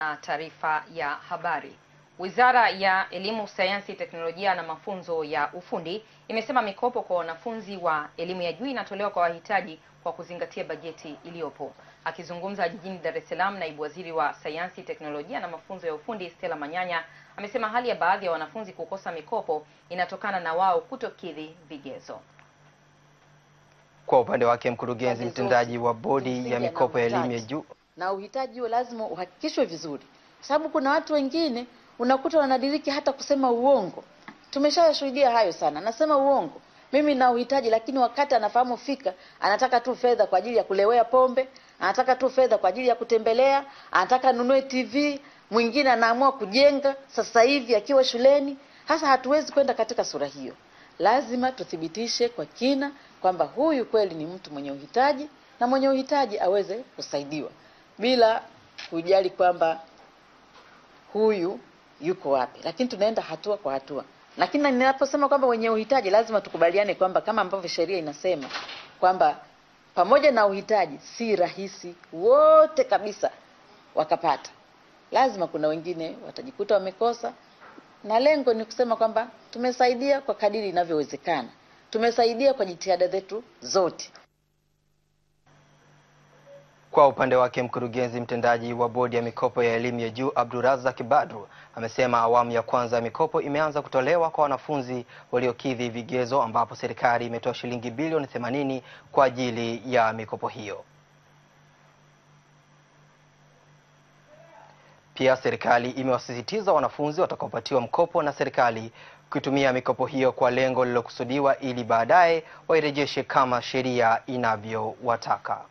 Na taarifa ya habari. Wizara ya Elimu, Sayansi, Teknolojia na Mafunzo ya Ufundi imesema mikopo kwa wanafunzi wa elimu ya juu inatolewa kwa wahitaji kwa kuzingatia bajeti iliyopo. Akizungumza jijini Dar es Salaam, naibu waziri wa Sayansi, Teknolojia na Mafunzo ya Ufundi Stella Manyanya amesema hali ya baadhi ya wanafunzi kukosa mikopo inatokana na wao kutokidhi vigezo. Kwa upande wake, mkurugenzi mtendaji wa bodi ya mikopo ya elimu ya juu na uhitaji huo lazima uhakikishwe vizuri, sababu kuna watu wengine unakuta wanadiriki hata kusema uongo. Tumeshashuhudia hayo sana. Nasema uongo, mimi na uhitaji, lakini wakati anafahamu fika anataka tu fedha kwa ajili ya kulewea pombe, anataka tu fedha kwa ajili ya kutembelea, anataka nunue TV, mwingine anaamua kujenga sasa hivi akiwa shuleni. Hasa hatuwezi kwenda katika sura hiyo. Lazima tuthibitishe kwa kina kwamba huyu kweli ni mtu mwenye uhitaji na mwenye uhitaji aweze kusaidiwa bila kujali kwamba huyu yuko wapi, lakini tunaenda hatua kwa hatua. Lakini ninaposema kwamba wenye uhitaji, lazima tukubaliane kwamba kama ambavyo sheria inasema kwamba pamoja na uhitaji si rahisi wote kabisa wakapata. Lazima kuna wengine watajikuta wamekosa, na lengo ni kusema kwamba tumesaidia kwa kadiri inavyowezekana. Tumesaidia kwa jitihada zetu zote. Kwa upande wake, mkurugenzi mtendaji wa bodi ya mikopo ya elimu ya juu Abdurazak Badru amesema awamu ya kwanza ya mikopo imeanza kutolewa kwa wanafunzi waliokidhi vigezo, ambapo serikali imetoa shilingi bilioni 80 kwa ajili ya mikopo hiyo. Pia serikali imewasisitiza wanafunzi watakaopatiwa mkopo na serikali kutumia mikopo hiyo kwa lengo lililokusudiwa ili baadaye wairejeshe kama sheria inavyowataka.